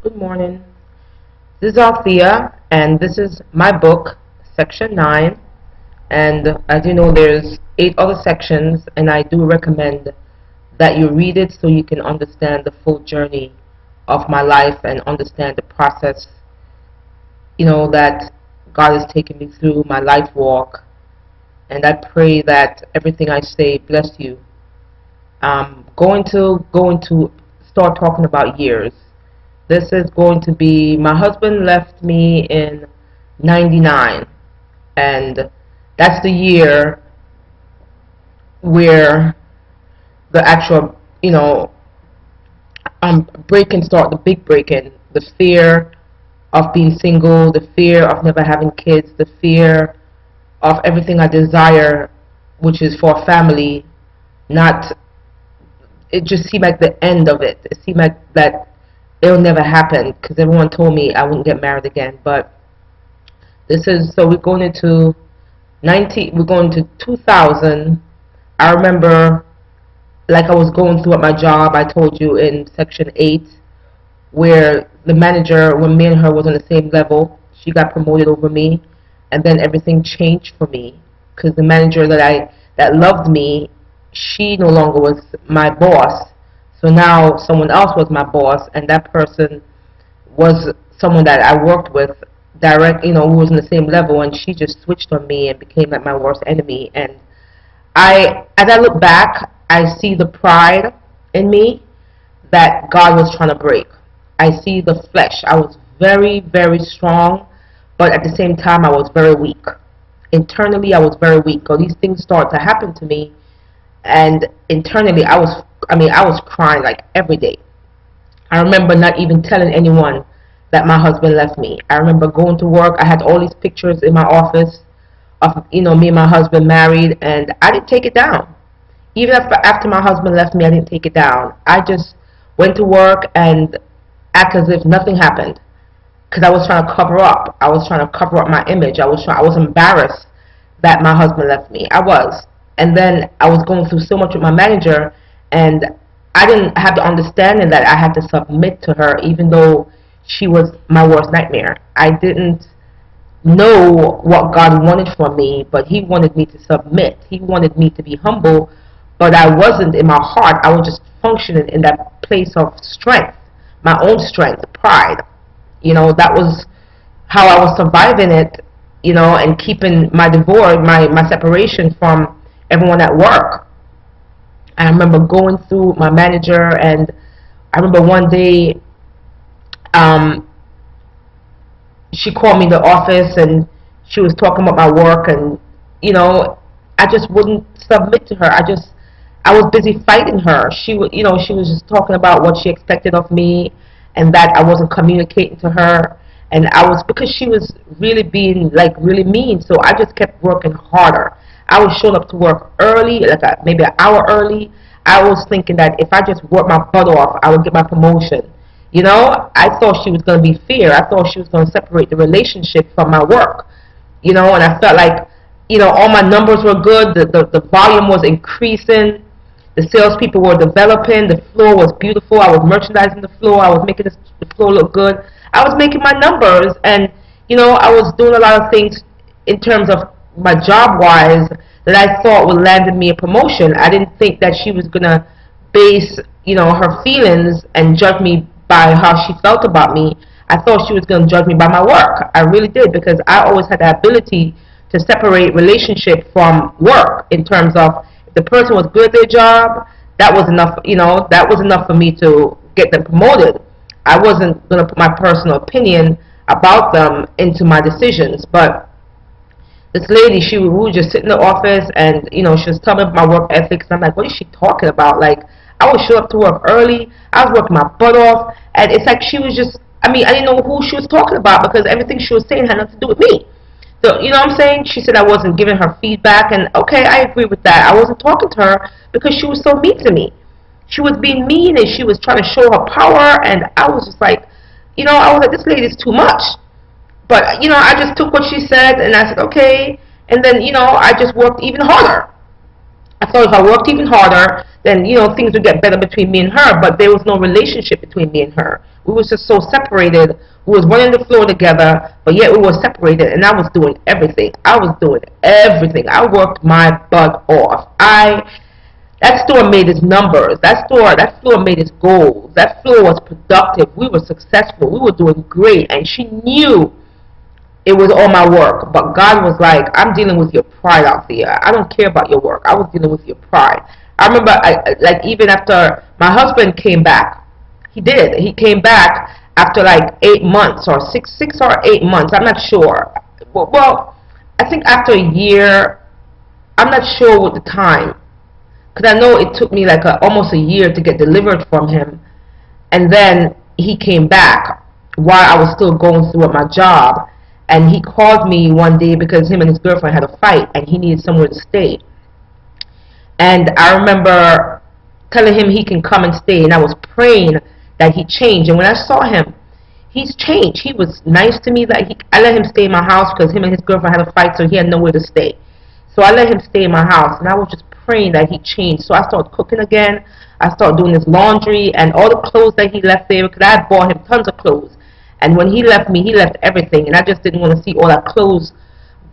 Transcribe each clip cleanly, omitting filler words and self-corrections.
Good morning. This is Althea, and this is my book, Section 9. And as you know, there's 8 other sections, and I do recommend that you read it so you can understand the full journey of my life and understand the process, that God has taken me through my life walk. And I pray that everything I say bless you. I'm going to start talking about years. This is going to be, my husband left me in 99, and that's the year where the actual, break-in start, the big break-in, the fear of being single, the fear of never having kids, the fear of everything I desire, which is for a family, not, it just seemed like the end of it. It seemed like that it'll never happen because everyone told me I wouldn't get married again. But this is, so we're going into 2000. I remember, like, I was going through at my job, I told you in section 8, where the manager, when me and her was on the same level, she got promoted over me, and then everything changed for me because the manager that loved me, she no longer was my boss. So now someone else was my boss, and that person was someone that I worked with who was on the same level, and she just switched on me and became like my worst enemy. And as I look back, I see the pride in me that God was trying to break. I see the flesh. I was very, very strong, but at the same time, I was very weak. Internally, I was very weak. All these things start to happen to me, and internally, I was crying like every day. I remember not even telling anyone that my husband left me. I remember going to work. I had all these pictures in my office of me and my husband married, and I didn't take it down. Even after my husband left me, I didn't take it down. I just went to work and act as if nothing happened because I was trying to cover up. I was trying to cover up my image. I was embarrassed that my husband left me. I was. And then I was going through so much with my manager, and I didn't have the understanding that I had to submit to her, even though she was my worst nightmare. I didn't know what God wanted from me, but He wanted me to submit. He wanted me to be humble, but I wasn't in my heart. I was just functioning in that place of strength, my own strength, pride. That was how I was surviving it, and keeping my divorce, my separation from everyone at work. I remember going through my manager, and I remember one day she called me in the office, and she was talking about my work, and I just wouldn't submit to her. I was busy fighting her. She was just talking about what she expected of me, and that I wasn't communicating to her, and because she was really being really mean, so I just kept working harder. I was showing up to work early, maybe an hour early. I was thinking that if I just worked my butt off, I would get my promotion. I thought she was going to be fair. I thought she was going to separate the relationship from my work. And I felt like, all my numbers were good. The volume was increasing. The salespeople were developing. The floor was beautiful. I was merchandising the floor. I was making the floor look good. I was making my numbers, and I was doing a lot of things in terms of my job-wise that I thought would land me a promotion. I didn't think that she was gonna base her feelings and judge me by how she felt about me. I thought she was gonna judge me by my work. I really did, because I always had the ability to separate relationship from work in terms of, if the person was good at their job, that was enough. That was enough for me to get them promoted. I wasn't going to put my personal opinion about them into my decisions. But this lady, we would just sit in the office, and she was telling me about my work ethics, and I'm like, what is she talking about? Like, I would show up to work early. I was working my butt off, and it's like she was just, I didn't know who she was talking about, because everything she was saying had nothing to do with me. So, what I'm saying? She said I wasn't giving her feedback, and okay, I agree with that. I wasn't talking to her because she was so mean to me. She was being mean, and she was trying to show her power, and I was just like, I was like, this lady's too much. But, I just took what she said, and I said, okay, and then, I just worked even harder. I thought if I worked even harder, then things would get better between me and her. But there was no relationship between me and her. We was just so separated. We was running the floor together, but yet we were separated. And I was doing everything. I was doing everything. I worked my butt off. That store made its numbers. That floor made its goals. That floor was productive. We were successful. We were doing great. And she knew it was all my work. But God was like, I'm dealing with your pride out there. I don't care about your work. I was dealing with your pride. I remember, like, even after my husband came back, he did. He came back after like 8 months or six or 8 months. I'm not sure. Well, I think after a year. I'm not sure what the time. Because I know it took me like almost a year to get delivered from him. And then he came back while I was still going through with my job. And he called me one day because him and his girlfriend had a fight and he needed somewhere to stay. And I remember telling him he can come and stay. And I was praying that he changed. And when I saw him, he's changed. He was nice to me. I let him stay in my house because him and his girlfriend had a fight, so he had nowhere to stay. So I let him stay in my house. And I was just praying that he changed. So I started cooking again. I started doing his laundry and all the clothes that he left there, because I had bought him tons of clothes. And when he left me, he left everything. And I just didn't want to see all that clothes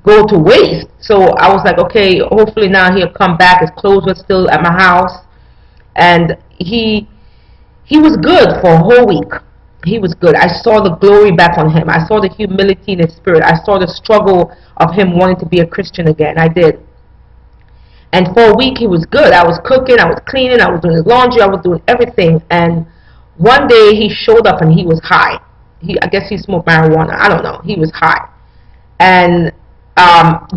go to waste. So I was like, okay, hopefully now he'll come back. His clothes were still at my house. And he was good for a whole week. He was good. I saw the glory back on him. I saw the humility in his spirit. I saw the struggle of him wanting to be a Christian again. I did. And for a week he was good. I was cooking, I was cleaning, I was doing his laundry, I was doing everything. And one day he showed up and he was high. I guess he smoked marijuana. I don't know. He was high. And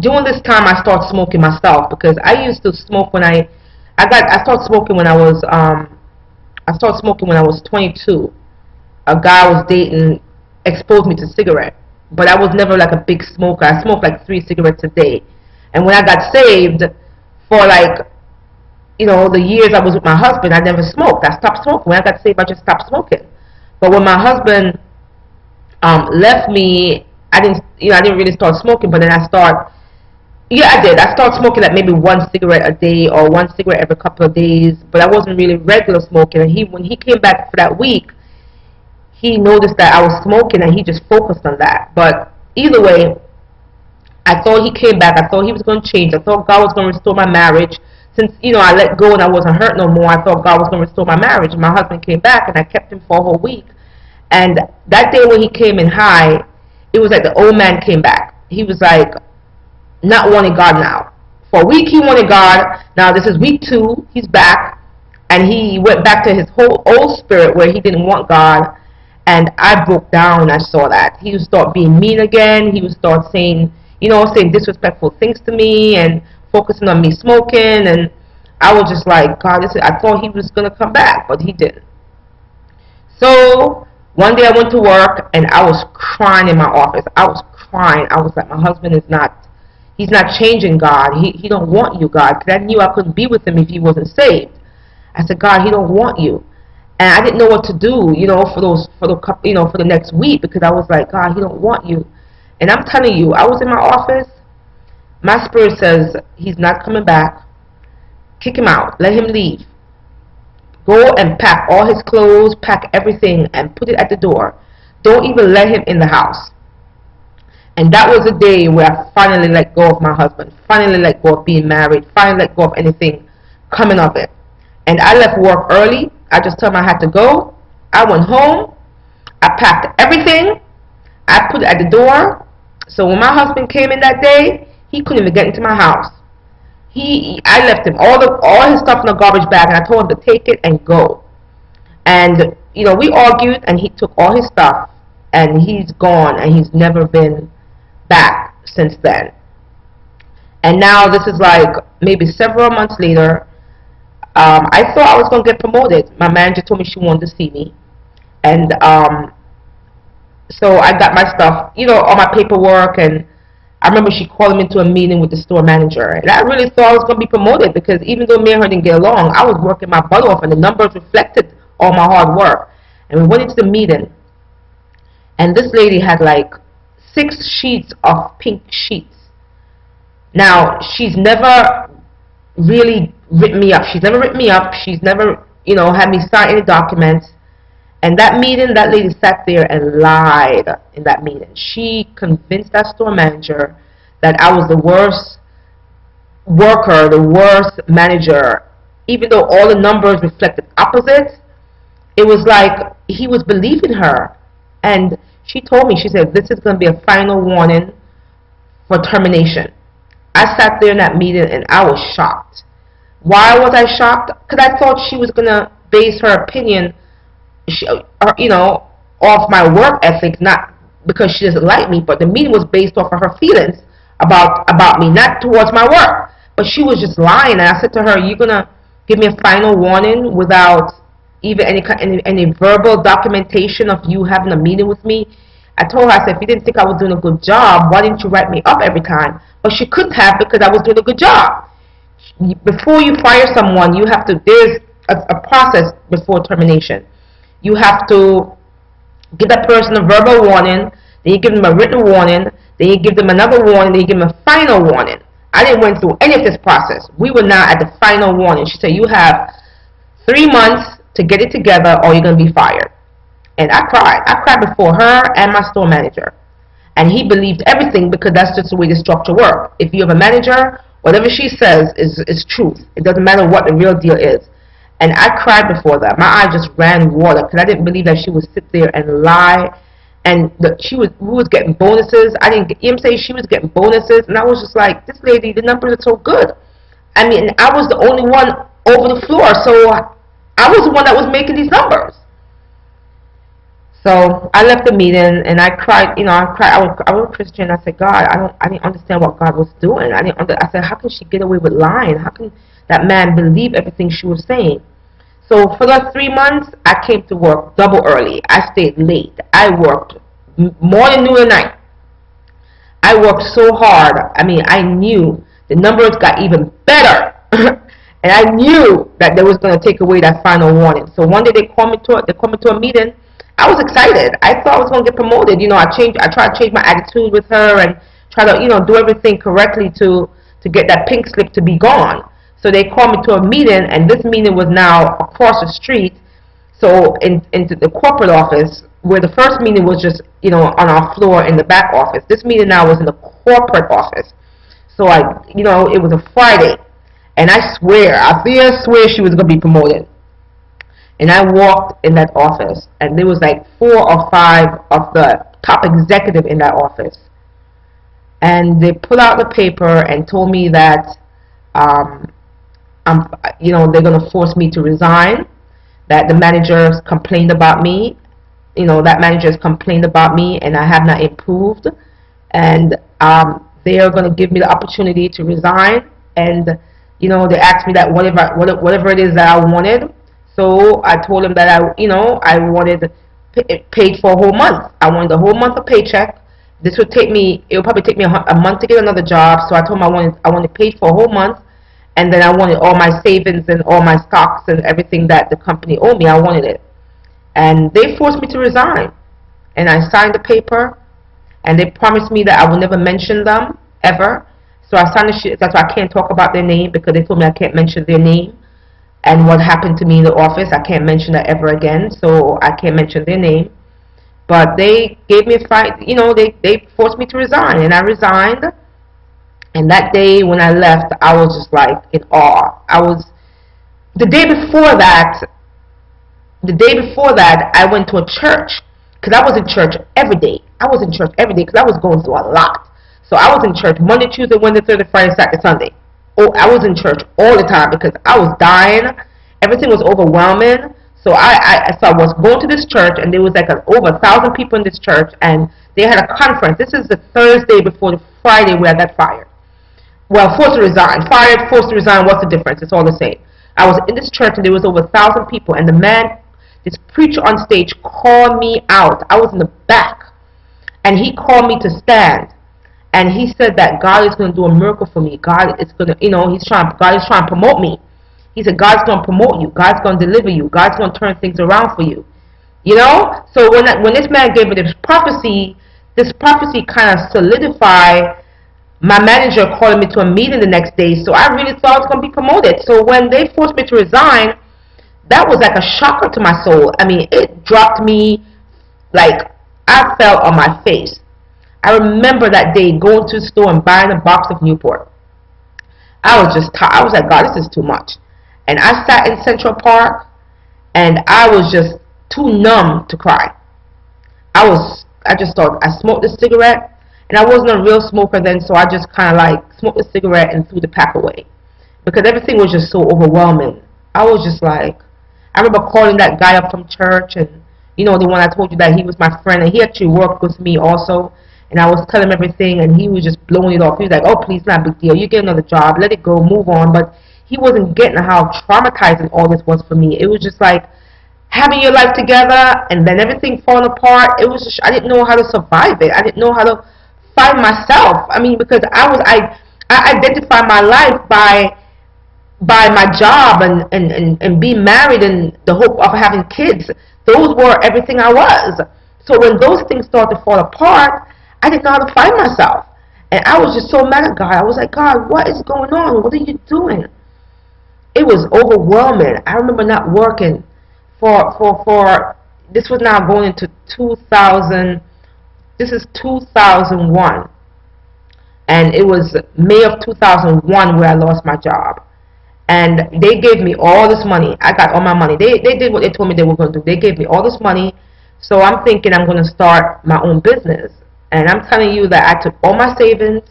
during this time I started smoking myself, because I used to smoke when I started smoking when I was 22. A guy I was dating exposed me to cigarette, but I was never like a big smoker. I smoked like 3 cigarettes a day. And when I got saved, for like, the years I was with my husband, I never smoked. I stopped smoking. When I got saved, I just stopped smoking. But when my husband left me, I didn't really start smoking. But then I did. I started smoking like maybe 1 cigarette a day or 1 cigarette every couple of days. But I wasn't really regular smoking. And when he came back for that week, he noticed that I was smoking and he just focused on that. But either way, I thought he came back. I thought he was going to change. I thought God was going to restore my marriage. Since, I let go and I wasn't hurt no more, I thought God was going to restore my marriage. And my husband came back and I kept him for a whole week. And that day when he came in high, it was like the old man came back. He was like not wanting God now. For a week he wanted God. Now this is week 2. He's back. And he went back to his whole old spirit where he didn't want God. And I broke down. I saw that. He would start being mean again. He would start saying disrespectful things to me and focusing on me smoking. And I was just like, God, I thought he was going to come back, but he didn't. So one day I went to work and I was crying in my office. I was crying. I was like, my husband he's not changing, God. He don't want you, God, because I knew I couldn't be with him if he wasn't saved. I said, God, he don't want you. And I didn't know what to do, for the next week, because I was like, God, he don't want you. And I'm telling you, I was in my office. My spirit says he's not coming back. Kick him out. Let him leave. Go and pack all his clothes, pack everything, and put it at the door. Don't even let him in the house. And that was the day where I finally let go of my husband. Finally let go of being married. Finally let go of anything coming of it. And I left work early. I just told him I had to go. I went home. I packed everything. I put it at the door. So when my husband came in that day, he couldn't even get into my house. I left him all his stuff in a garbage bag, and I told him to take it and go. And we argued, and he took all his stuff, and he's gone, and he's never been back since then. And now this is like maybe several months later. I thought I was going to get promoted. My manager told me she wanted to see me. And so I got my stuff, all my paperwork. And I remember she called me into a meeting with the store manager. And I really thought I was going to be promoted, because even though me and her didn't get along, I was working my butt off and the numbers reflected all my hard work. And we went into the meeting. And this lady had like 6 sheets of pink sheets. Now, she's never really written me up. She's never written me up. She's never, had me sign any documents. And that meeting, that lady sat there and lied in that meeting. She convinced that store manager that I was the worst worker, the worst manager, even though all the numbers reflected opposite. It was like he was believing her. And she told me, she said, this is going to be a final warning for termination. I sat there in that meeting and I was shocked. Why was I shocked? Because I thought she was going to base her opinion, off my work ethic, not because she doesn't like me, but the meeting was based off of her feelings about me, not towards my work. But she was just lying, and I said to her, "You're gonna give me a final warning without even any verbal documentation of you having a meeting with me?" I told her, I said, "If you didn't think I was doing a good job, why didn't you write me up every time?" But she couldn't have, because I was doing a good job. Before you fire someone, you have to. There's a process before termination. You have to give that person a verbal warning, then you give them a written warning, then you give them another warning, then you give them a final warning. I didn't went through any of this process. We were now at the final warning. She said, "You have 3 months to get it together or you're going to be fired." And I cried. I cried before her and my store manager. And he believed everything, because that's just the way the structure works. If you have a manager, whatever she says is truth. It doesn't matter what the real deal is. And I cried before that. My eyes just ran water, because I didn't believe that she would sit there and lie. And we was getting bonuses. I didn't get, she was getting bonuses. And I was just like, this lady, the numbers are so good. I mean, I was the only one over the floor, so I was the one that was making these numbers. So I left the meeting and I cried. I cried. I was a Christian. I said, "God, I didn't understand what God was doing. I said, how can she get away with lying? How can that man believe everything she was saying?" So for those 3 months, I came to work double early. I stayed late. I worked morning, noon, and night. I worked so hard. I mean, I knew the numbers got even better. And I knew that they was going to take away that final warning. So one day they called me to a meeting. I was excited. I thought I was going to get promoted. I tried to change my attitude with her and try to, do everything correctly to get that pink slip to be gone. So they called me to a meeting, and this meeting was now across the street. So into the corporate office, where the first meeting was just, on our floor in the back office. This meeting now was in the corporate office. So it was a Friday, and I swear she was going to be promoted. And I walked in that office, and there was like 4 or 5 of the top executive in that office. And they put out the paper and told me that, they're going to force me to resign, that the managers complained about me, that managers complained about me, and I have not improved. And they are going to give me the opportunity to resign. And, they asked me that whatever it is that I wanted. So I told them that I wanted paid for a whole month. I wanted the whole month of paycheck. It would probably take me a month to get another job. So I told them I wanted paid for a whole month, and then I wanted all my savings and all my stocks and everything that the company owed me. I wanted it, and they forced me to resign. And I signed the paper, and they promised me that I would never mention them ever. So I signed the shit. That's why I can't talk about their name, because they told me I can't mention their name. And what happened to me in the office, I can't mention that ever again, so I can't mention their name. But they gave me a fight, they forced me to resign, and I resigned. And that day when I left, I was just like in awe. The day before that, I went to a church, because I was in church every day. Because I was going through a lot. So I was in church Monday, Tuesday, Wednesday, Thursday, Friday, Saturday, Sunday. Oh, I was in church all the time, because I was dying. Everything was overwhelming. So I was going to this church, and there was like over 1,000 people in this church, and they had a conference. This is the Thursday before the Friday where I got fired. Well, forced to resign. Fired, forced to resign, what's the difference? It's all the same. I was in this church, and there was over 1,000 people, and this preacher on stage called me out. I was in the back, and he called me to stand. And he said that God is going to do a miracle for me. God is going to, God is trying to promote me. He said, God's going to promote you. God's going to deliver you. God's going to turn things around for you. So when this man gave me this prophecy kind of solidified my manager calling me to a meeting the next day, so I really thought I was going to be promoted. So when they forced me to resign, that was like a shocker to my soul. I mean, it dropped me, like, I fell on my face. I remember that day going to the store and buying a box of Newport. I was just tired. I was like, God, this is too much. And I sat in Central Park, and I was just too numb to cry. I just thought, I smoked a cigarette, and I wasn't a real smoker then, so I just kind of like smoked a cigarette and threw the pack away. Because everything was just so overwhelming. I was just like, I remember calling that guy up from church, and the one I told you that he was my friend, and he actually worked with me also. And I was telling him everything, and he was just blowing it off. He was like, "Oh, please, not a big deal. You get another job. Let it go. Move on." But he wasn't getting how traumatizing all this was for me. It was just like having your life together and then everything falling apart. It was just, I didn't know how to survive it. I didn't know how to find myself. I mean, because I identify my life by my job and being married and the hope of having kids. Those were everything I was. So when those things started to fall apart, I didn't know how to find myself. And I was just so mad at God. I was like, God, what is going on? What are you doing? It was overwhelming. I remember not working for this was now going into 2000. This is 2001. And it was May of 2001 where I lost my job. And they gave me all this money. I got all my money. They did what they told me they were going to do. They gave me all this money. So I'm thinking I'm going to start my own business. And I'm telling you that I took all my savings,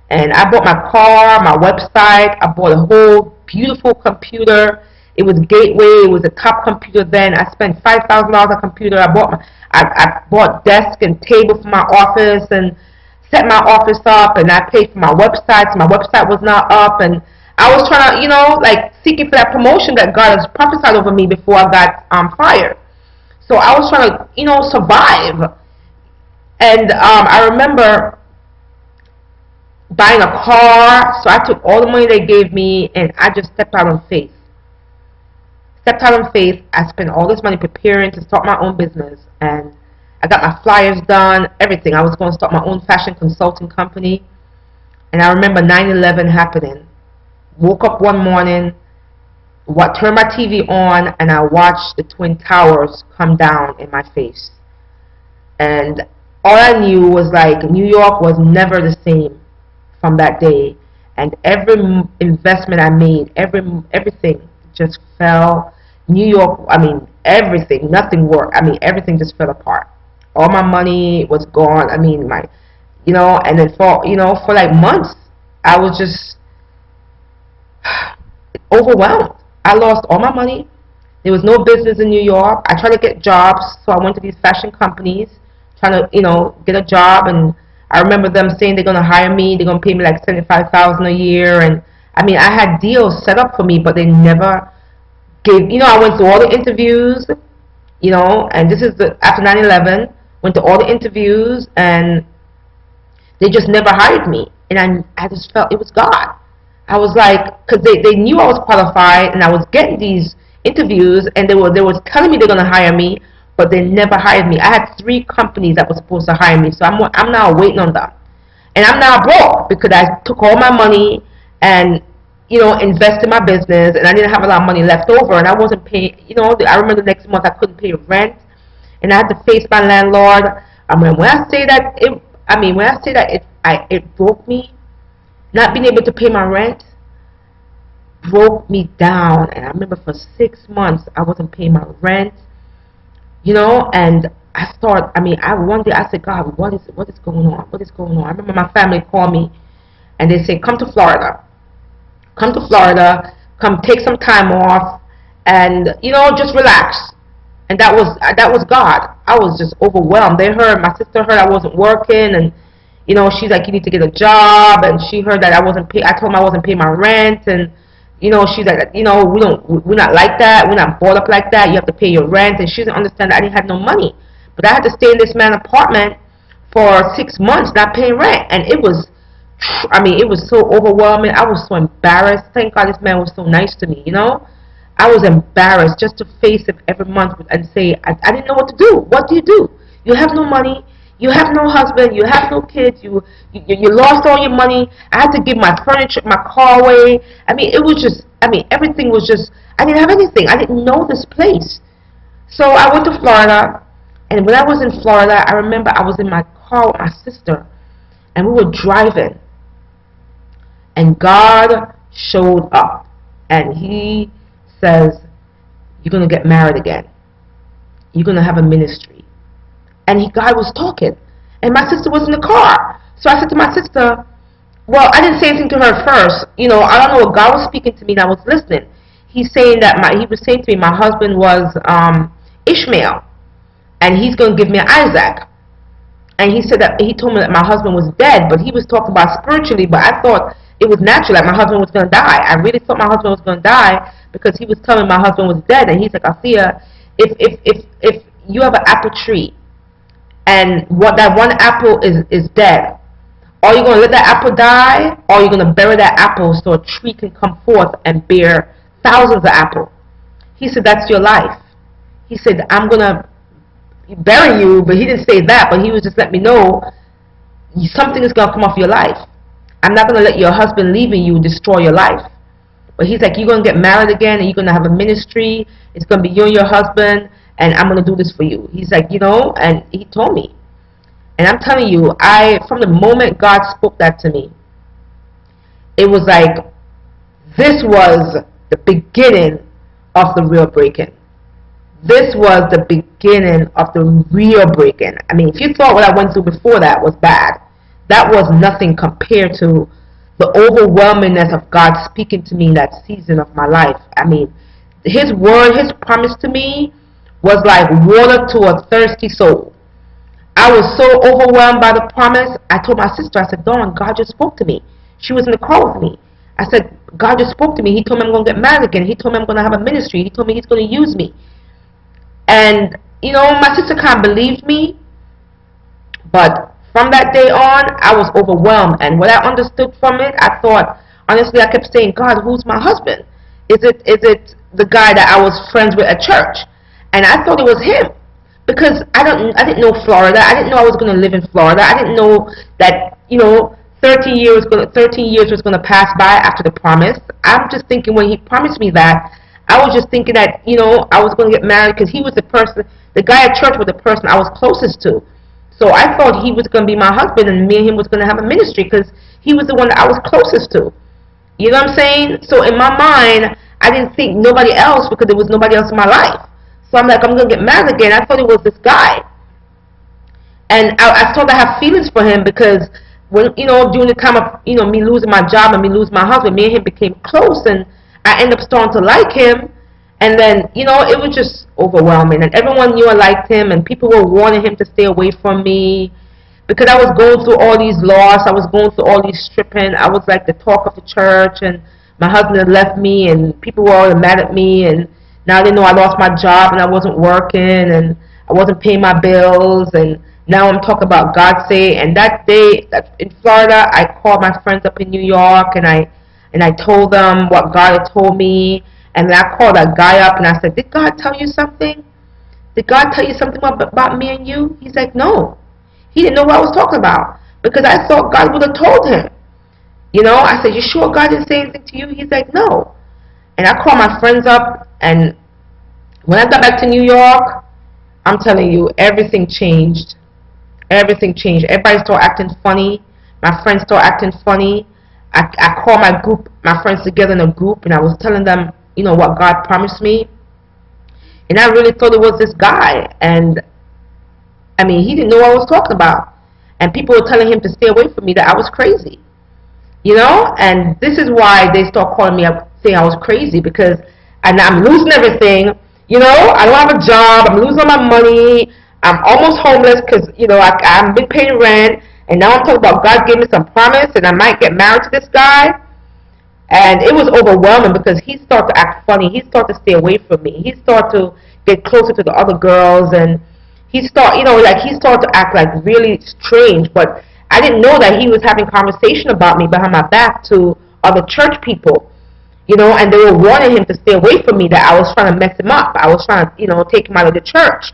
and I bought my car, my website. I bought a whole beautiful computer. It was Gateway. It was a top computer then. I spent $5,000 on a computer. I bought desk and table for my office and set my office up, and I paid for my website. So my website was not up, and I was trying to, like seeking for that promotion that God has prophesied over me before I got fired. So I was trying to, survive. And I remember buying a car, so I took all the money they gave me, and I just stepped out on faith. Stepped out on faith. I spent all this money preparing to start my own business, and I got my flyers done, everything. I was going to start my own fashion consulting company, and I remember 9/11 happening. Woke up one morning, turned my TV on, and I watched the Twin Towers come down in my face. And all I knew was like New York was never the same from that day, and every investment I made, everything just fell. New York, I mean, everything, nothing worked. I mean, everything just fell apart. All my money was gone. I mean, and then for like months, I was just overwhelmed. I lost all my money. There was no business in New York. I tried to get jobs, so I went to these fashion companies trying to, get a job, and I remember them saying they're going to hire me, they're going to pay me like $75,000 a year, and I mean, I had deals set up for me, but they never gave, I went through all the interviews, and this is after 9/11, went to all the interviews, and they just never hired me, and I just felt it was God. I was like, because they knew I was qualified, and I was getting these interviews, and they were telling me they're going to hire me, but they never hired me. I had 3 companies that were supposed to hire me, so I'm now waiting on them. And I'm now broke because I took all my money and, invested in my business, and I didn't have a lot of money left over, and I wasn't paying, I remember the next month I couldn't pay rent, and I had to face my landlord. I mean, when I say that it broke me, not being able to pay my rent broke me down. And I remember for 6 months I wasn't paying my rent, and one day I said, God, what is going on? What is going on? I remember my family called me, and they said, come to Florida. Come to Florida. Come take some time off, and just relax. And that was God. I was just overwhelmed. My sister heard I wasn't working, and she's like, you need to get a job, and she heard that I told them I wasn't paying my rent, and she's like, we're not like that. We're not brought up like that. You have to pay your rent. And she didn't understand that I didn't have no money. But I had to stay in this man's apartment for 6 months not paying rent. And it was so overwhelming. I was so embarrassed. Thank God this man was so nice to me, I was embarrassed just to face him every month and say, I didn't know what to do. What do? You have no money. You have no husband, you have no kids, you lost all your money. I had to give my furniture, my car away. I mean, it was just, I mean, everything was just, I didn't have anything. I didn't know this place. So I went to Florida, and when I was in Florida, I remember I was in my car with my sister, and we were driving, and God showed up, and He says, you're going to get married again. You're going to have a ministry. And God was talking, and my sister was in the car. So I said to my sister, well, I didn't say anything to her first. You know, I don't know what God was speaking to me, and I was listening. He's saying that He was saying to me, my husband was Ishmael, and He's going to give me Isaac. And He said that He told me that my husband was dead, but He was talking about spiritually. But I thought it was natural, like my husband was going to die. I really thought my husband was going to die because He was telling me my husband was dead. And He's like, Althea, if you have an apple tree, and what that one apple is dead, are you going to let that apple die, or are you going to bury that apple so a tree can come forth and bear thousands of apples? He said, that's your life. He said, I'm going to bury you, but He didn't say that, but He was just letting me know something is going to come off your life. I'm not going to let your husband leaving you destroy your life. But He's like, you're going to get married again, and you're going to have a ministry. It's going to be you and your husband, and I'm going to do this for you. He's like, you know, and He told me. And I'm telling you, from the moment God spoke that to me, it was like, this was the beginning of the real breaking. This was the beginning of the real breaking. I mean, if you thought what I went through before that was bad, that was nothing compared to the overwhelmingness of God speaking to me in that season of my life. I mean, His word, His promise to me was like water to a thirsty soul. I was so overwhelmed by the promise. I told my sister, I said, Dawn, God just spoke to me. She was in the car with me. I said, God just spoke to me. He told me I'm going to get married again. He told me I'm going to have a ministry. He told me He's going to use me. And, you know, my sister kind of believed me. But from that day on, I was overwhelmed. And what I understood from it, I thought, honestly, I kept saying, God, who's my husband? Is it the guy that I was friends with at church? And I thought it was him. Because I didn't know Florida. I didn't know I was going to live in Florida. I didn't know that, you know, 13 years was going to pass by after the promise. I'm just thinking when He promised me that, I was just thinking that, you know, I was going to get married because he was the person, the guy at church was the person I was closest to. So I thought he was going to be my husband, and me and him was going to have a ministry because he was the one that I was closest to. You know what I'm saying? So in my mind, I didn't think nobody else because there was nobody else in my life. So I'm like, I'm going to get married again. I thought it was this guy. And I started to have feelings for him because, when, you know, during the time of, you know, me losing my job and me losing my husband, me and him became close, and I ended up starting to like him. And then, you know, it was just overwhelming. And everyone knew I liked him, and people were warning him to stay away from me because I was going through all these loss. I was going through all these stripping. I was like the talk of the church, and my husband had left me, and people were all mad at me, and now they know I lost my job and I wasn't working and I wasn't paying my bills, and now I'm talking about God say. And that day in Florida, I called my friends up in New York, and I told them what God had told me. And then I called that guy up and I said, did God tell you something? Did God tell you something about me and you? He's like, no. He didn't know what I was talking about because I thought God would have told him. You know, I said, you sure God didn't say anything to you? He's like, no. And I called my friends up, and when I got back to New York, I'm telling you, everything changed. Everything changed. Everybody started acting funny. My friends started acting funny. I called my friends together in a group, and I was telling them, you know, what God promised me. And I really thought it was this guy. And, I mean, he didn't know what I was talking about. And people were telling him to stay away from me, that I was crazy. You know, and this is why they start calling me up saying I was crazy, because I'm losing everything. You know, I don't have a job. I'm losing all my money. I'm almost homeless because, you know, I've been paying rent. And now I'm talking about God gave me some promise and I might get married to this guy. And it was overwhelming because he started to act funny. He started to stay away from me. He started to get closer to the other girls. And he started, you know, like he started to act like really strange. But I didn't know that he was having conversation about me behind my back to other church people. You know, and they were warning him to stay away from me, that I was trying to mess him up. I was trying to, you know, take him out of the church.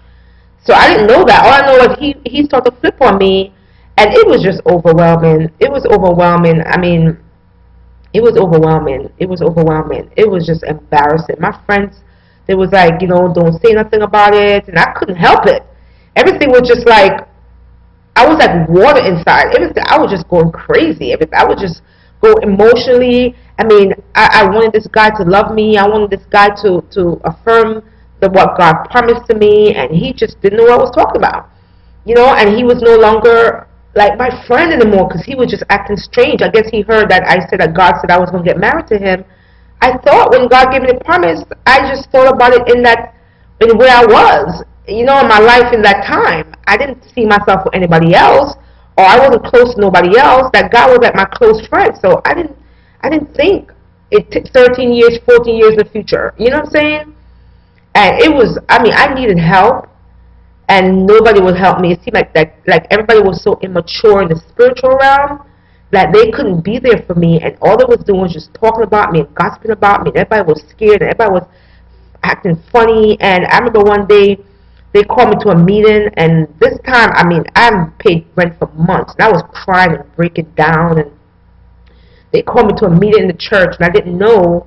So I didn't know that. All I know is he started to flip on me, and it was just overwhelming. It was overwhelming. I mean, it was overwhelming. It was overwhelming. It was just embarrassing. My friends, they was like, don't say nothing about it, and I couldn't help it. Everything was just like, I was like water inside. Everything, I was just going crazy. Everything, I would just go emotionally. I mean, I wanted this guy to love me. I wanted this guy to affirm what God promised to me, and he just didn't know what I was talking about. And he was no longer like my friend anymore because he was just acting strange. I guess he heard that I said that God said I was going to get married to him. I thought when God gave me the promise, I just thought about it in where I was, in my life in that time. I didn't see myself with anybody else, or I wasn't close to nobody else. That God was like my close friend. So I didn't think it took 13 years, 14 years in the future. You know what I'm saying? And it was, I mean, I needed help, and nobody would help me. It seemed like everybody was so immature in the spiritual realm that they couldn't be there for me, and all they was doing was just talking about me and gossiping about me, and everybody was scared, and everybody was acting funny. And I remember one day they called me to a meeting, and this time, I mean, I haven't paid rent for months, and I was crying and breaking down, and they called me to a meeting in the church, and I didn't know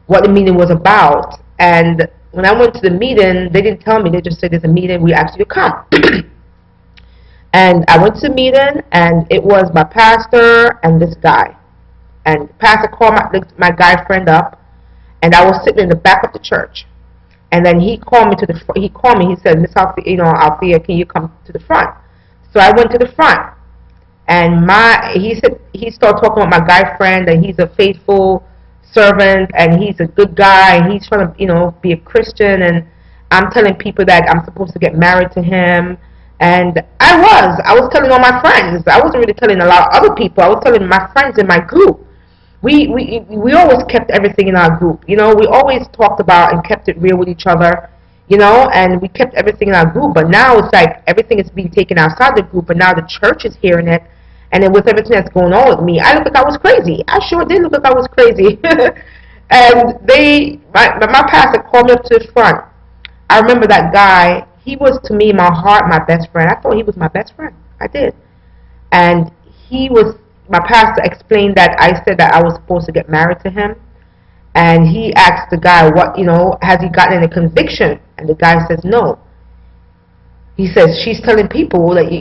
what the meeting was about. And when I went to the meeting, they didn't tell me. They just said, there's a meeting, we asked you to come. And I went to the meeting, and it was my pastor and this guy. And the pastor called my guy friend up, and I was sitting in the back of the church. And then he called me he said, Miss Althea, can you come to the front? So I went to the front, and he started talking about my guy friend, and he's a faithful servant, and he's a good guy, and he's trying to be a Christian, and I'm telling people that I'm supposed to get married to him. And I was telling all my friends. I wasn't really telling a lot of other people. I was telling my friends in my group. We always kept everything in our group. We always talked about and kept it real with each other, and we kept everything in our group. But now it's like everything is being taken outside the group, and now the church is hearing it. And then with everything that's going on with me, I look like I was crazy. I sure did look like I was crazy. And my pastor called me up to the front. I remember that guy. He was, to me, my heart, my best friend. I thought he was my best friend. I did. And my pastor explained that I said that I was supposed to get married to him. And he asked the guy, has he gotten any conviction? And the guy says, no. He says, she's telling people that,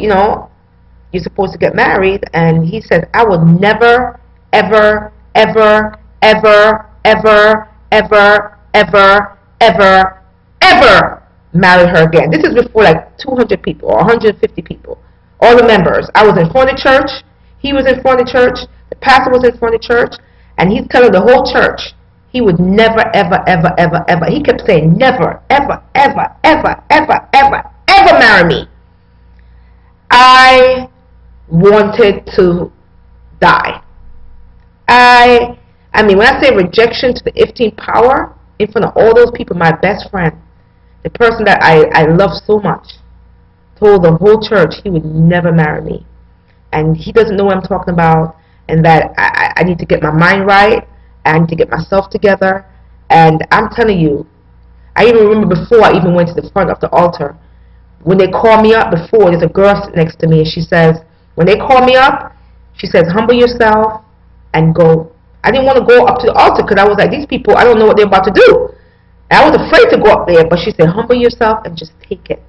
you're supposed to get married. And he said, I would never, ever, ever, ever, ever, ever, ever, ever, ever marry her again. This is before like 200 people or 150 people, all the members. I was in front of the church, he was in front of the church, the pastor was in front of the church, and he's telling the whole church he would never, ever, ever, ever, ever, he kept saying never, ever, ever, ever, ever, ever, ever marry me. I wanted to die. I mean, when I say rejection to the 15th power in front of all those people, my best friend, the person that I love so much, told the whole church he would never marry me. And he doesn't know what I'm talking about, and that I need to get my mind right, I need to get myself together. And I'm telling you, I even remember before I even went to the front of the altar, when they called me up before, there's a girl sitting next to me, and she says, when they call me up, she says, humble yourself and go. I didn't want to go up to the altar because I was like, these people, I don't know what they're about to do. And I was afraid to go up there, but she said, humble yourself and just take it.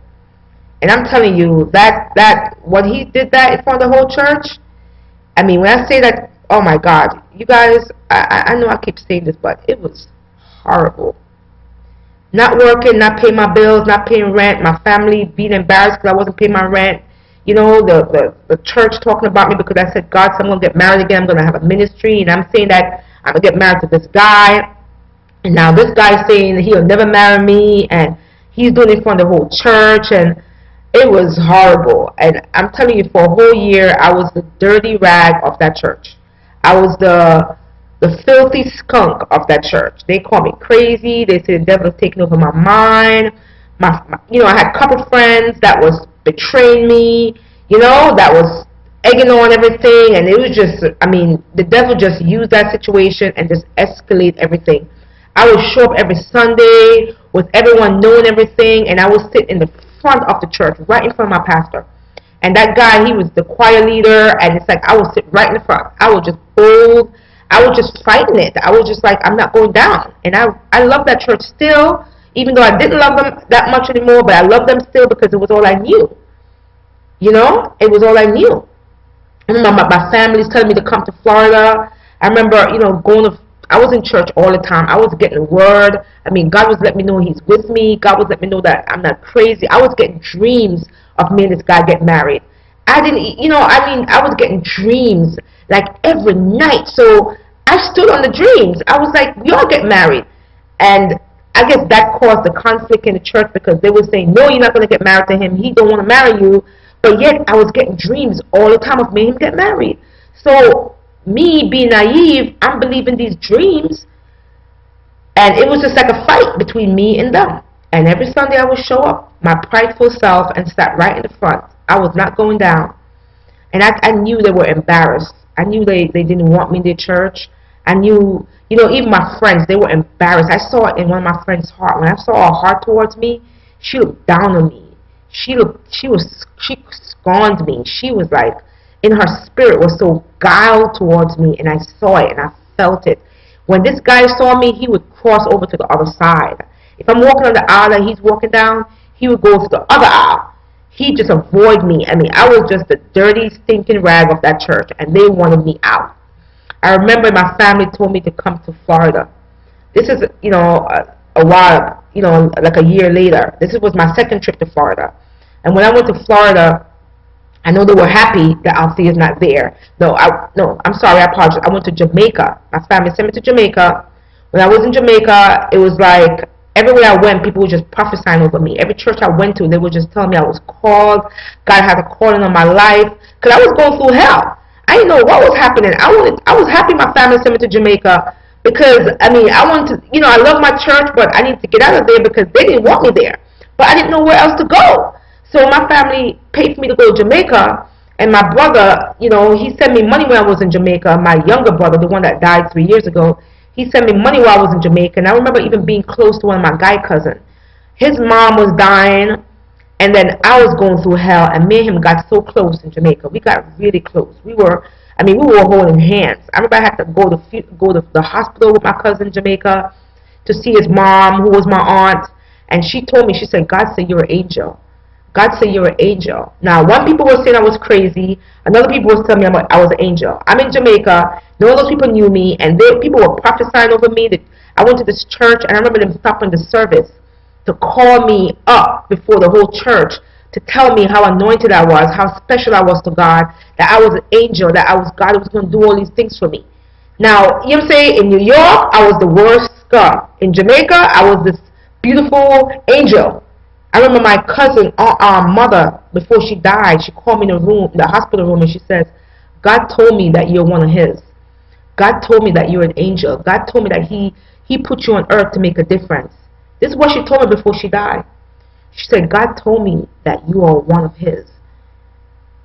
And I'm telling you, that when he did that in front of the whole church, I mean, when I say that, oh my God, you guys, I know I keep saying this, but it was horrible. Not working, not paying my bills, not paying rent, my family being embarrassed because I wasn't paying my rent. The church talking about me because I said, God said I'm going to get married again, I'm going to have a ministry, and I'm saying that I'm going to get married to this guy. And now this guy's saying he'll never marry me, and he's doing it for the whole church, and it was horrible. And I'm telling you, for a whole year, I was the dirty rag of that church. I was the filthy skunk of that church. They called me crazy. They said the devil's taking over my mind. I had a couple friends that was betraying me, that was egging on everything, and it was just, I mean, the devil just used that situation and just escalate everything. I would show up every Sunday with everyone knowing everything, and I would sit in the front of the church, right in front of my pastor. And that guy, he was the choir leader, and it's like I would sit right in the front. I was just bold. I was just fighting it. I was just like, I'm not going down. And I love that church still, even though I didn't love them that much anymore, but I love them still because it was all I knew. You know, it was all I knew. I remember my family's telling me to come to Florida. I remember, you know, I was in church all the time. I was getting the word. I mean, God was letting me know He's with me. God was letting me know that I'm not crazy. I was getting dreams of me and this guy get married. I didn't, you know, I mean, I was getting dreams like every night. So I stood on the dreams. I was like, we all get married. And I guess that caused the conflict in the church because they were saying, no, you're not going to get married to him. He don't want to marry you. But yet I was getting dreams all the time of me and him get married. So me being naive, I'm believing these dreams. And it was just like a fight between me and them. And every Sunday I would show up, my prideful self, and sat right in the front. I was not going down. And I knew they were embarrassed. I knew they didn't want me in their church. I knew, you know, even my friends, they were embarrassed. I saw it in one of my friends' heart. When I saw her heart towards me, she looked down on me. She scorned me. She was like, in her spirit was so guile towards me, and I saw it and I felt it. When this guy saw me, he would cross over to the other side. If I'm walking on the aisle and he's walking down, he would go to the other aisle. He'd just avoid me. I mean, I was just the dirty, stinking rag of that church, and they wanted me out. I remember my family told me to come to Florida. This is, you know, a while, you know, like a year later. This was my second trip to Florida. And when I went to Florida, I know they were happy that Althea's not there. No, I'm sorry, I apologize. I went to Jamaica. My family sent me to Jamaica. When I was in Jamaica, it was like everywhere I went, people were just prophesying over me. Every church I went to, they were just telling me I was called. God had a calling on my life. Because I was going through hell. I didn't know what was happening. I was happy my family sent me to Jamaica because, I mean, I wanted to, you know, I love my church, but I needed to get out of there because they didn't want me there. But I didn't know where else to go. So my family paid for me to go to Jamaica, and my brother, you know, he sent me money when I was in Jamaica. My younger brother, the one that died 3 years ago, he sent me money while I was in Jamaica. And I remember even being close to one of my guy cousins. His mom was dying, and then I was going through hell, and me and him got so close in Jamaica. We got really close. We were holding hands. I remember I had to go to the hospital with my cousin in Jamaica to see his mom, who was my aunt. And she told me, she said, God said you're an angel. God said you're an angel. Now, one people were saying I was crazy. Another people was telling me I was an angel. I'm in Jamaica. None of those people knew me, and people were prophesying over me. That I went to this church, and I remember them stopping the service to call me up before the whole church to tell me how anointed I was, how special I was to God, that I was an angel, that God was going to do all these things for me. Now, you know what I'm saying? In New York, I was the worst scum. In Jamaica, I was this beautiful angel. I remember my cousin, our mother, before she died, she called me in the hospital room, and she says, God told me that you're one of His. God told me that you're an angel. God told me that He put you on earth to make a difference. This is what she told me before she died. She said, God told me that you are one of His.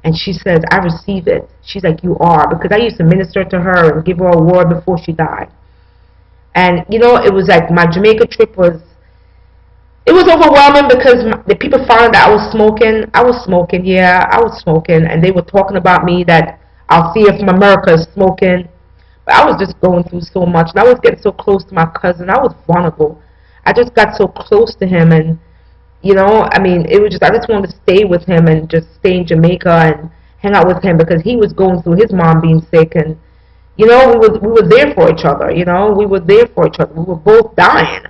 And she says, I receive it. She's like, you are. Because I used to minister to her and give her a word before she died. And, you know, it was like my Jamaica trip was, it was overwhelming because the people found out that I was smoking. I was smoking, yeah, I was smoking. And they were talking about me that Althea from America is smoking. But I was just going through so much. And I was getting so close to my cousin. I was vulnerable. I just got so close to him. And, you know, I mean, it was just, I just wanted to stay with him and just stay in Jamaica and hang out with him because he was going through his mom being sick. And, you know, we were there for each other, you know. We were there for each other. We were both dying.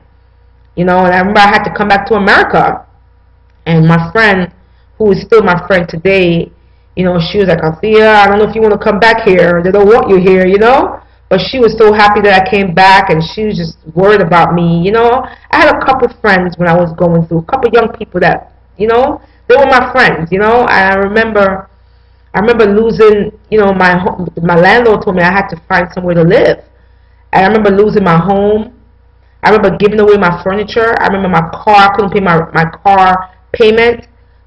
You know, and I remember I had to come back to America. And my friend, who is still my friend today, you know, she was like, Althea, I don't know if you want to come back here. They don't want you here, you know. But she was so happy that I came back, and she was just worried about me, you know. I had a couple friends when I was going through, a couple young people that, you know, they were my friends, you know. And I remember losing, you know, my home. My landlord told me I had to find somewhere to live. And I remember losing my home. I remember giving away my furniture. I remember my car, I couldn't pay my car payment,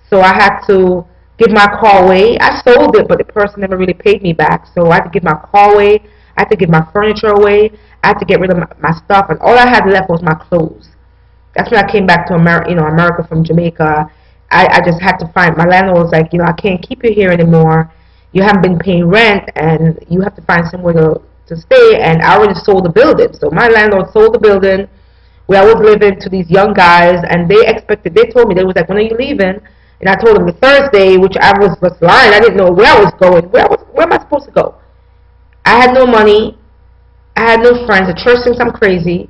so I had to give my car away. I sold it, but the person never really paid me back, so I had to give my car away. I had to give my furniture away. I had to get rid of my stuff, and all I had left was my clothes. That's when I came back to America, you know, America from Jamaica, I just had to find, my landlord was like, I can't keep you here anymore. You haven't been paying rent, and you have to find somewhere to stay. And I already sold the building. So my landlord sold the building where I was living to these young guys, and they told me, they was like, when are you leaving? And I told them the Thursday, which I was lying. I didn't know where I was going. Where am I supposed to go? I had no money. I had no friends. The church thinks I'm crazy.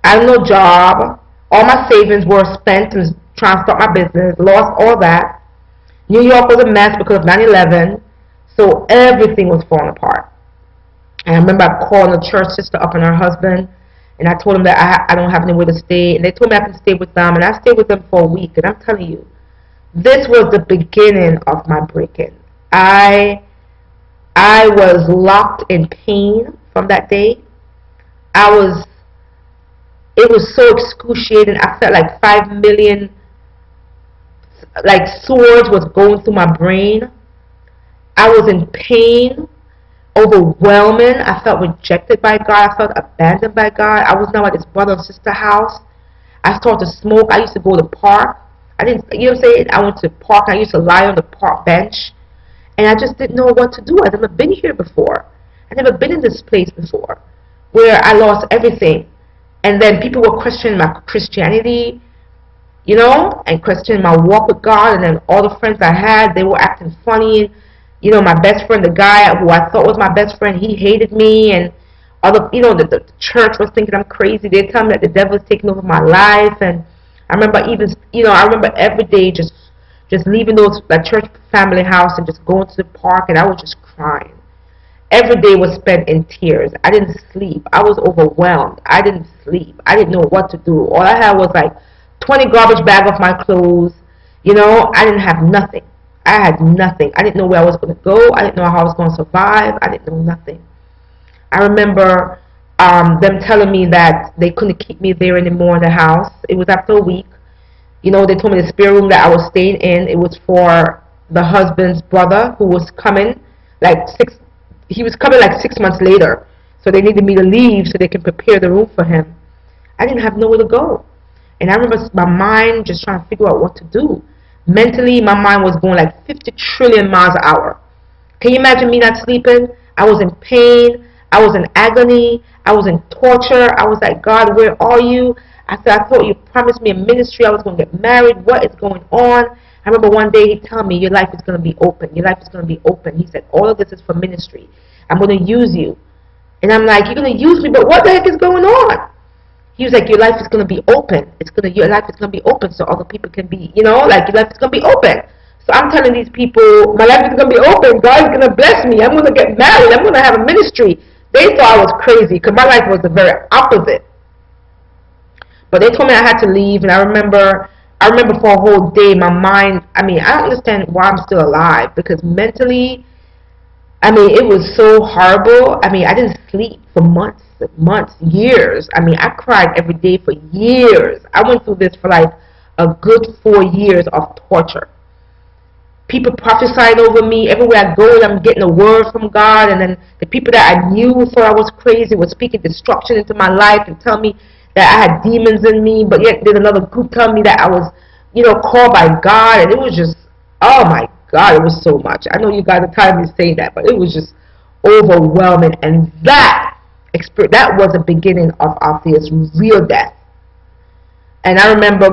I had no job. All my savings were spent in trying to start my business. Lost all that. New York was a mess because of 9/11. So everything was falling apart. And I remember I called the church sister up and her husband, and I told them that I don't have anywhere to stay. And they told me I can stay with them. And I stayed with them for a week. And I'm telling you, this was the beginning of my break-in. I was locked in pain from that day. It was so excruciating. I felt like 5 million, like swords was going through my brain. I was in pain, overwhelming. I felt rejected by God. I felt abandoned by God. I was now at this brother and sister house. I started to smoke. I used to go to the park. I didn't, you know what I'm saying? I went to the park. I used to lie on the park bench. And I just didn't know what to do. I'd never been here before. I'd never been in this place before where I lost everything. And then people were questioning my Christianity, and questioning my walk with God. And then all the friends I had, they were acting funny. My best friend, the guy who I thought was my best friend, he hated me. And the church was thinking I'm crazy. They tell me that the devil is taking over my life. And I remember I remember every day just leaving that church family house and just going to the park, and I was just crying. Every day was spent in tears. I didn't sleep. I was overwhelmed. I didn't sleep. I didn't know what to do. All I had was like 20 garbage bags of my clothes. I didn't have nothing. I had nothing. I didn't know where I was going to go. I didn't know how I was going to survive. I didn't know nothing. I remember them telling me that they couldn't keep me there anymore in the house. It was after a week. They told me the spare room that I was staying in, it was for the husband's brother who was coming he was coming like 6 months later. So they needed me to leave so they can prepare the room for him. I didn't have nowhere to go. And I remember my mind just trying to figure out what to do. Mentally, my mind was going like 50 trillion miles an hour. Can you imagine me not sleeping? I was in pain. I was in agony. I was in torture. I was like, God, where are you? I said, I thought you promised me a ministry. I was going to get married. What is going on? I remember one day he told me, your life is going to be open. Your life is going to be open. He said, all of this is for ministry. I'm going to use you. And I'm like, you're going to use me, but what the heck is going on? He was like, your life is going to be open. Your life is going to be open so other people can be, your life is going to be open. So I'm telling these people, my life is going to be open. God is going to bless me. I'm going to get married. I'm going to have a ministry. They thought I was crazy because my life was the very opposite. But they told me I had to leave, and I remember for a whole day, my mind, I don't understand why I'm still alive, because mentally, it was so horrible. I didn't sleep for months, years. I cried every day for years. I went through this for like a good 4 years of torture. People prophesying over me. Everywhere I go, I'm getting a word from God, and then the people that I knew thought I was crazy were speaking destruction into my life and telling me that I had demons in me, but yet there's another group telling me that I was, called by God, and it was just, oh my God, it was so much. I know you guys are tired of me saying that, but it was just overwhelming, and that was the beginning of Althea's real death. And I remember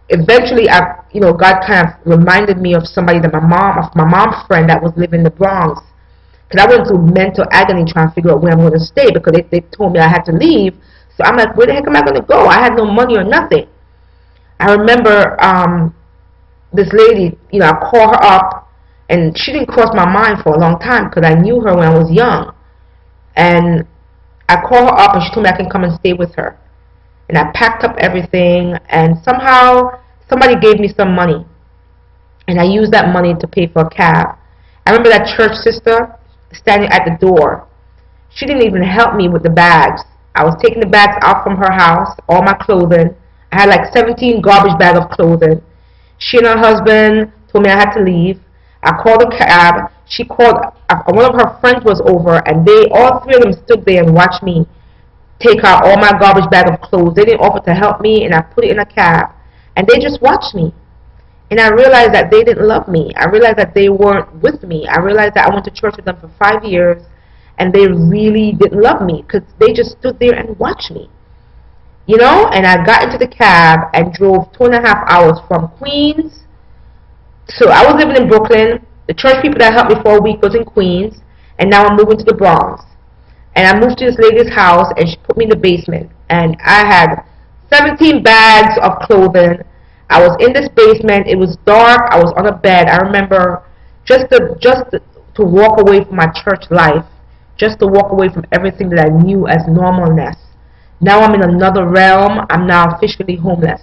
eventually, God kind of reminded me of somebody that my mom's friend that was living in the Bronx, because I went through mental agony trying to figure out where I'm going to stay, because they told me I had to leave. So I'm like, where the heck am I going to go? I had no money or nothing. I remember this lady, I called her up, and she didn't cross my mind for a long time because I knew her when I was young. And I called her up, and she told me I can come and stay with her. And I packed up everything, and somehow somebody gave me some money. And I used that money to pay for a cab. I remember that church sister standing at the door. She didn't even help me with the bags. I was taking the bags out from her house, all my clothing. I had like 17 garbage bags of clothing. She and her husband told me I had to leave. I called a cab. She called, one of her friends was over, and all three of them stood there and watched me take out all my garbage bag of clothes. They didn't offer to help me, and I put it in a cab. And they just watched me. And I realized that they didn't love me. I realized that they weren't with me. I realized that I went to church with them for 5 years, and they really didn't love me because they just stood there and watched me. You know, and I got into the cab and drove 2.5 hours from Queens. So I was living in Brooklyn. The church people that helped me for a week was in Queens, and now I'm moving to the Bronx. And I moved to this lady's house, and she put me in the basement. And I had 17 bags of clothing. I was in this basement. It was dark. I was on a bed. I remember just to walk away from my church life, just to walk away from everything that I knew as normalness. Now I'm in another realm. I'm now officially homeless.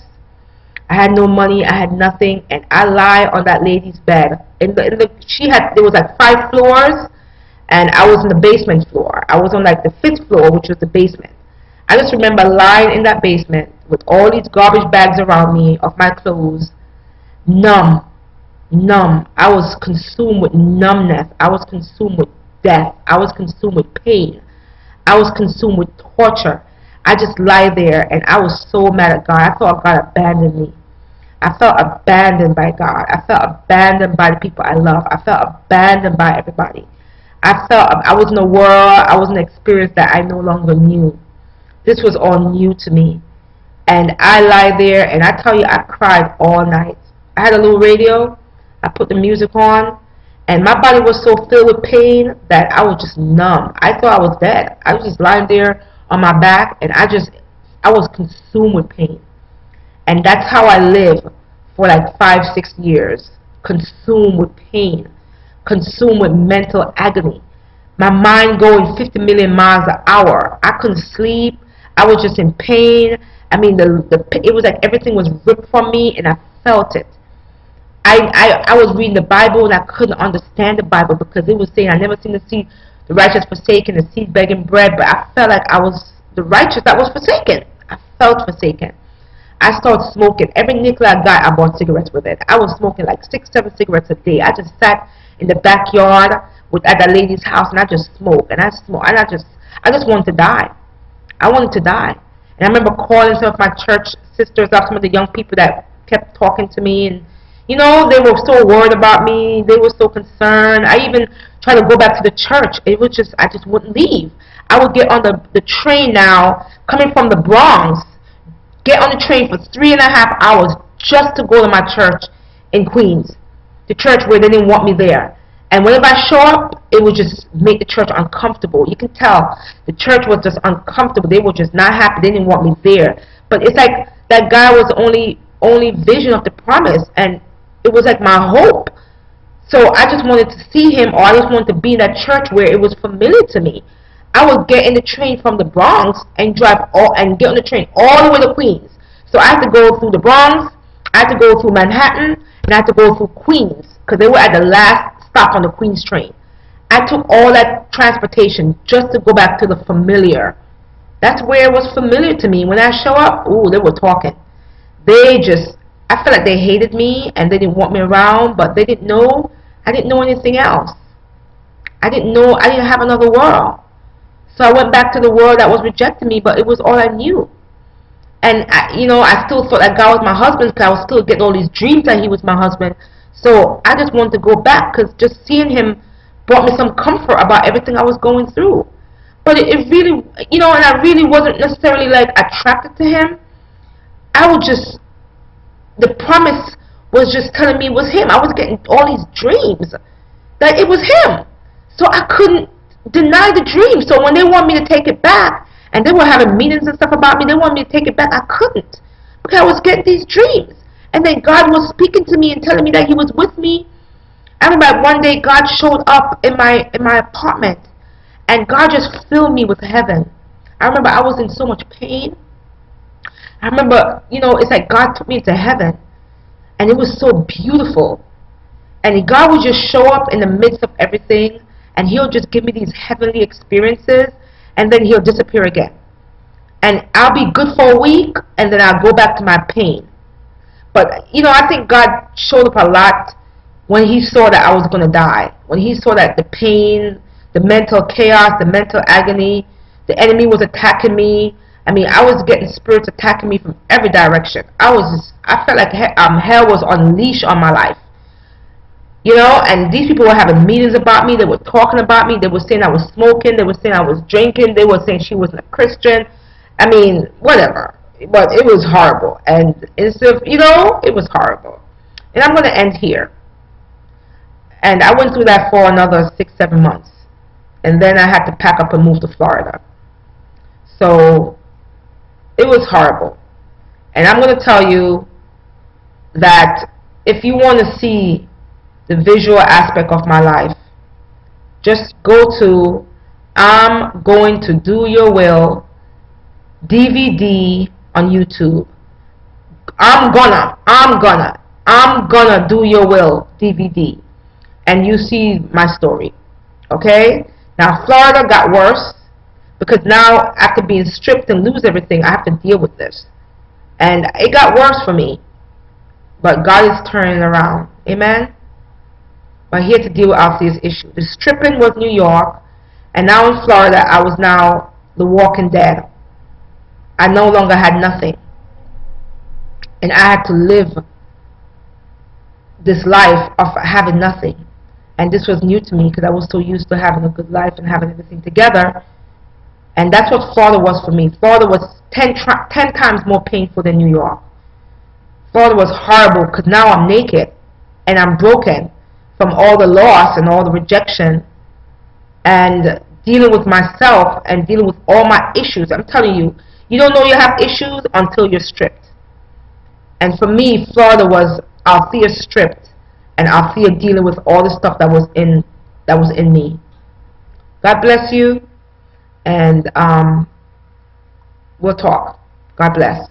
I had no money. I had nothing, and I lie on that lady's bed. There was like 5 floors, and I was in the basement floor. I was on like the 5th floor, which was the basement. I just remember lying in that basement with all these garbage bags around me of my clothes, numb, numb. I was consumed with numbness. I was consumed with death. I was consumed with pain. I was consumed with torture. I just lie there, and I was so mad at God. I thought God abandoned me. I felt abandoned by God. I felt abandoned by the people I love. I felt abandoned by everybody. I felt I was in a world, I was in an experience that I no longer knew. This was all new to me. And I lie there, and I tell you, I cried all night. I had a little radio. I put the music on, and my body was so filled with pain that I was just numb. I thought I was dead. I was just lying there on my back, and I was consumed with pain. And that's how I lived for like 5-6 years, consumed with pain, consumed with mental agony. My mind going 50 million miles an hour. I couldn't sleep. I was just in pain. I mean, it was like everything was ripped from me, and I felt it. I was reading the Bible, and I couldn't understand the Bible because it was saying I never seen the righteous forsaken, the seed begging bread. But I felt like I was the righteous that was forsaken. I felt forsaken. I started smoking. Every nickel I got, I bought cigarettes with it. I was smoking like 6-7 cigarettes a day. I just sat in the backyard at that lady's house, and I just smoked, and I smoked, and I just wanted to die. I wanted to die. And I remember calling some of my church sisters up, some of the young people that kept talking to me, and you know, they were so worried about me. They were so concerned. I even tried to go back to the church. It was just, I just wouldn't leave. I would get on the train now, coming from the Bronx, get on the train for 3.5 hours just to go to my church in Queens, the church where they didn't want me there. And whenever I show up, it would just make the church uncomfortable. You can tell the church was just uncomfortable. They were just not happy. They didn't want me there. But it's like that guy was the only vision of the promise, and it was like my hope. So I just wanted to see him, or I just wanted to be in that church where it was familiar to me. I would get in the train from the Bronx and get on the train all the way to Queens. So I had to go through the Bronx, I had to go through Manhattan, and I had to go through Queens because they were at the last stop on the Queens train. I took all that transportation just to go back to the familiar. That's where it was familiar to me. When I show up, ooh, they were talking. I felt like they hated me and they didn't want me around, but they didn't know. I didn't know anything else. I didn't have another world. So I went back to the world that was rejecting me, but it was all I knew. And I still thought that God was my husband because I was still getting all these dreams that he was my husband. So I just wanted to go back because just seeing him brought me some comfort about everything I was going through. But it really, and I really wasn't necessarily like attracted to him. The promise was just telling me it was him. I was getting all these dreams that it was him. So I couldn't deny the dream. So when they want me to take it back, and they were having meetings and stuff about me, they wanted me to take it back, I couldn't. Because I was getting these dreams. And then God was speaking to me and telling me that he was with me. I remember one day God showed up in my apartment, and God just filled me with heaven. I remember I was in so much pain. I remember, it's like God took me into heaven, and it was so beautiful. And God would just show up in the midst of everything, and he'll just give me these heavenly experiences, and then he'll disappear again. And I'll be good for a week, and then I'll go back to my pain. But, I think God showed up a lot when he saw that I was going to die. When he saw that the pain, the mental chaos, the mental agony, the enemy was attacking me, I mean, I was getting spirits attacking me from every direction. I felt like hell was unleashed on my life. You know, and these people were having meetings about me. They were talking about me. They were saying I was smoking. They were saying I was drinking. They were saying she wasn't a Christian. I mean, whatever. But it was horrible. And instead of, it was horrible. And I'm going to end here. And I went through that for another 6-7 months. And then I had to pack up and move to Florida. So it was horrible. And I'm going to tell you that if you want to see the visual aspect of my life, just go to I'm Going to Do Your Will DVD on YouTube. I'm gonna do your will DVD, and you see my story. Okay, now Florida got worse, because now after being stripped and lose everything, I have to deal with this, and it got worse for me, but God is turning around. Amen. But here to deal with Althea's issue. The stripping was New York, and now in Florida I was now the walking dead. I no longer had nothing, and I had to live this life of having nothing. And this was new to me, because I was so used to having a good life and having everything together. And that's what Florida was for me. Florida was 10 times more painful than New York. Florida was horrible, because now I'm naked and I'm broken from all the loss and all the rejection, and dealing with myself and dealing with all my issues. I'm telling you, you don't know you have issues until you're stripped. And for me, Florida was Althea stripped, and Althea dealing with all the stuff that was in me. God bless you, and we'll talk. God bless.